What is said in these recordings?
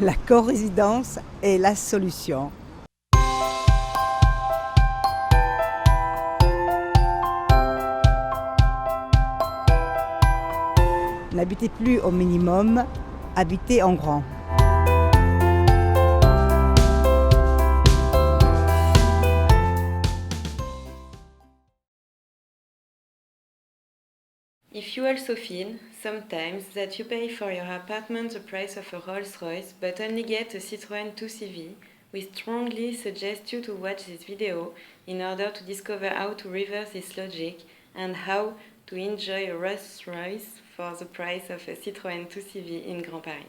La co-résidence est la solution. N'habitez plus au minimum, habitez en grand. If you also feel, sometimes, that you pay for your apartment the price of a Rolls-Royce but only get a Citroën 2CV, we strongly suggest you to watch this video in order to discover how to reverse this logic and how to enjoy a Rolls-Royce for the price of a Citroën 2CV in Grand Paris.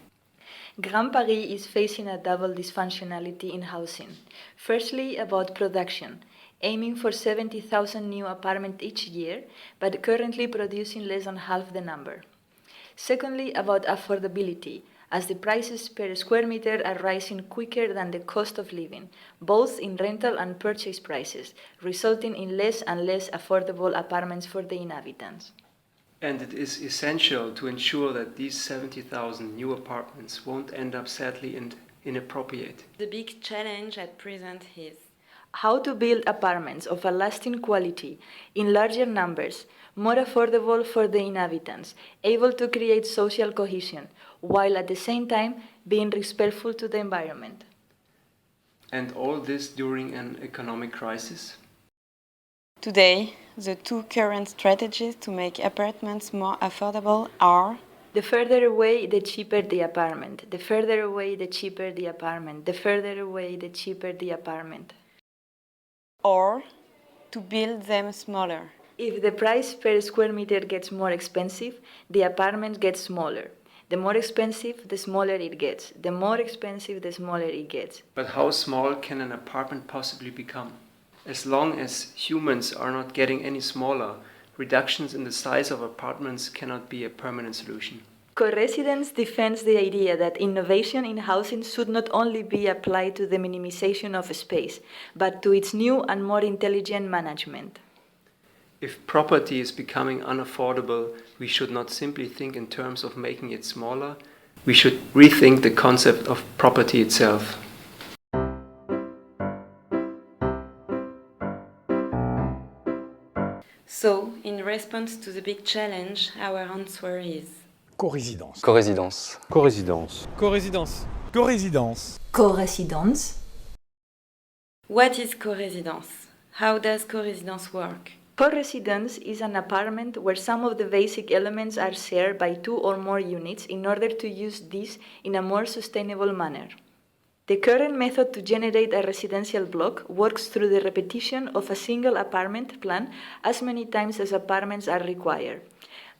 Grand Paris is facing a double dysfunctionality in housing. Firstly, about production, aiming for 70,000 new apartments each year, but currently producing less than half the number. Secondly, about affordability, as the prices per square meter are rising quicker than the cost of living, both in rental and purchase prices, resulting in less and less affordable apartments for the inhabitants. And it is essential to ensure that these 70,000 new apartments won't end up sadly and inappropriate. The big challenge at present is how to build apartments of a lasting quality, in larger numbers, more affordable for the inhabitants, able to create social cohesion, while at the same time being respectful to the environment. And all this during an economic crisis? Today, the two current strategies to make apartments more affordable are the further away, the cheaper the apartment. The further away, the cheaper the apartment. The further away, the cheaper the apartment. Or to build them smaller. If the price per square meter gets more expensive, the apartment gets smaller. The more expensive, the smaller it gets. The more expensive, the smaller it gets. But how small can an apartment possibly become? As long as humans are not getting any smaller, reductions in the size of apartments cannot be a permanent solution. Co-residence defends the idea that innovation in housing should not only be applied to the minimization of space, but to its new and more intelligent management. If property is becoming unaffordable, we should not simply think in terms of making it smaller. We should rethink the concept of property itself. So, in response to the big challenge, our answer is co-résidence. Co-résidence. Co-résidence. Co-résidence. Co-résidence. Co-résidence. What is co-residence? How does co-residence work? Co-residence is an apartment where some of the basic elements are shared by two or more units in order to use these in a more sustainable manner. The current method to generate a residential block works through the repetition of a single apartment plan as many times as apartments are required.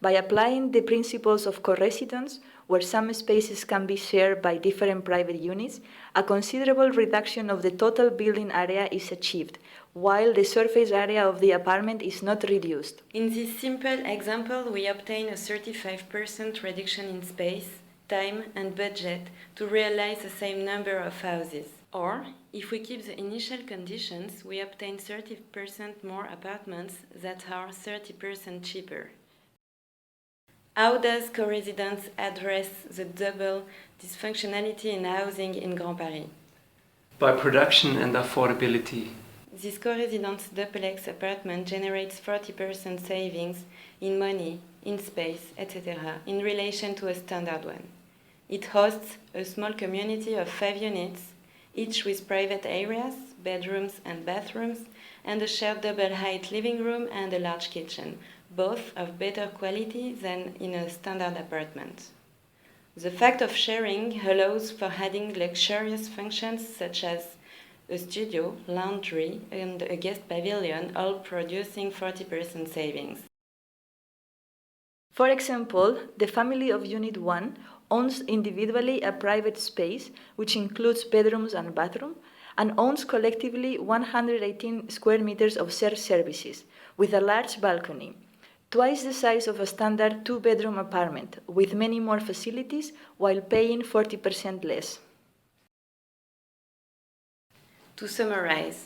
By applying the principles of co-residence, where some spaces can be shared by different private units, a considerable reduction of the total building area is achieved, while the surface area of the apartment is not reduced. In this simple example, we obtain a 35% reduction in space, time and budget to realize the same number of houses. Or, if we keep the initial conditions, we obtain 30% more apartments that are 30% cheaper. How does co-residence address the double dysfunctionality in housing in Grand Paris? By production and affordability. This co-residence duplex apartment generates 40% savings in money, in space, etc. in relation to a standard one. It hosts a small community of 5 units, each with private areas, bedrooms and bathrooms, and a shared double-height living room and a large kitchen, both of better quality than in a standard apartment. The fact of sharing allows for adding luxurious functions such as a studio, laundry, and a guest pavilion, all producing 40% savings. For example, the family of Unit 1 owns individually a private space, which includes bedrooms and bathroom, and owns collectively 118 square meters of shared services, with a large balcony, twice the size of a standard 2-bedroom apartment, with many more facilities, while paying 40% less. To summarize,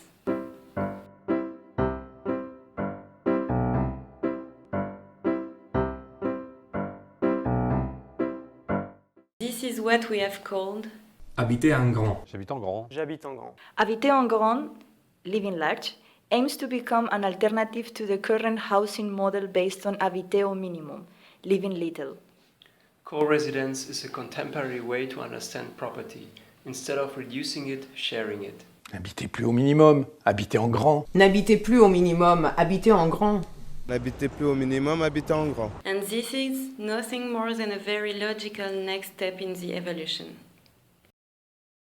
this is what we have called Habiter en grand. J'habite en grand. J'habite en grand. Habiter en grand, living large, aims to become an alternative to the current housing model based on habiter au minimum, living little. Co-residence is a contemporary way to understand property. Instead of reducing it, sharing it. N'habitez plus au minimum, habitez en grand. N'habitez plus au minimum, habitez en grand. N'habitez plus au minimum, habitez en grand. And this is nothing more than a very logical next step in the evolution.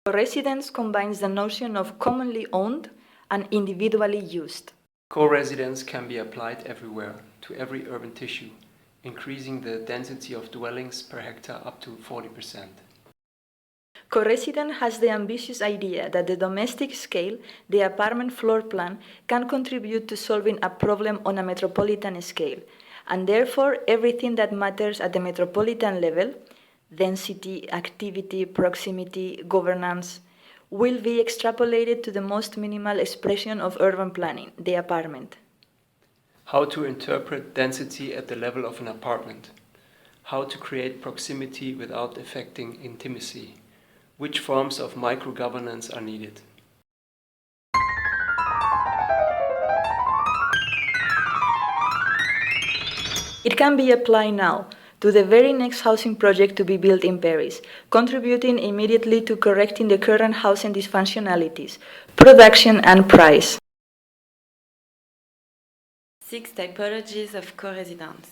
Co-residence combines the notion of commonly owned and individually used. Co-residence can be applied everywhere, to every urban tissue, increasing the density of dwellings per hectare up to 40%. Co-resident has the ambitious idea that the domestic scale, the apartment floor plan, can contribute to solving a problem on a metropolitan scale, and therefore everything that matters at the metropolitan level, density, activity, proximity, governance, will be extrapolated to the most minimal expression of urban planning, the apartment. How to interpret density at the level of an apartment. How to create proximity without affecting intimacy. Which forms of micro-governance are needed? It can be applied now to the very next housing project to be built in Paris, contributing immediately to correcting the current housing dysfunctionalities, production and price. 6 typologies of co-residence.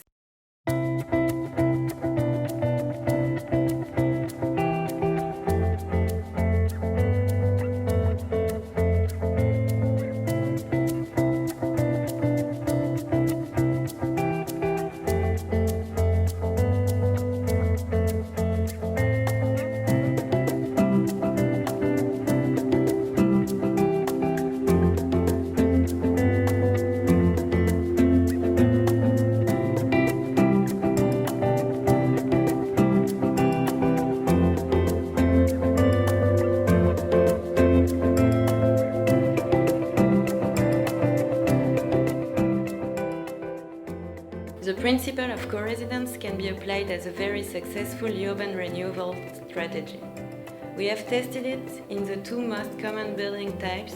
The principle of co-residence can be applied as a very successful urban renewal strategy. We have tested it in the 2 most common building types,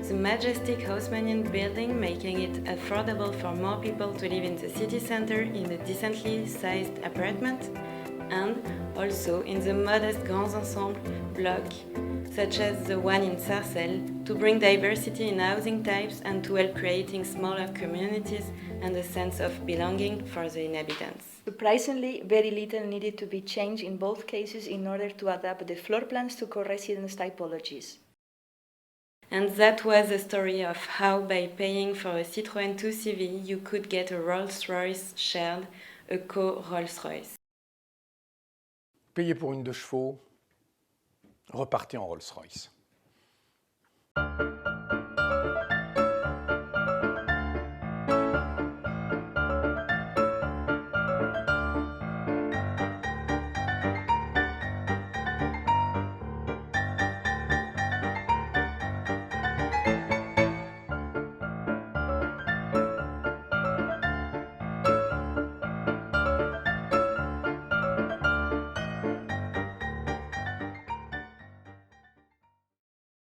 the majestic Haussmannian building, making it affordable for more people to live in the city center in a decently sized apartment, and also in the modest grands ensembles block, such as the one in Sarcelles, to bring diversity in housing types and to help creating smaller communities and a sense of belonging for the inhabitants. Surprisingly, very little needed to be changed in both cases in order to adapt the floor plans to co-residence typologies. And that was the story of how, by paying for a Citroën 2CV, you could get a Rolls-Royce shared, a co-Rolls-Royce. Payez pour une 2 chevaux, repartez en Rolls-Royce.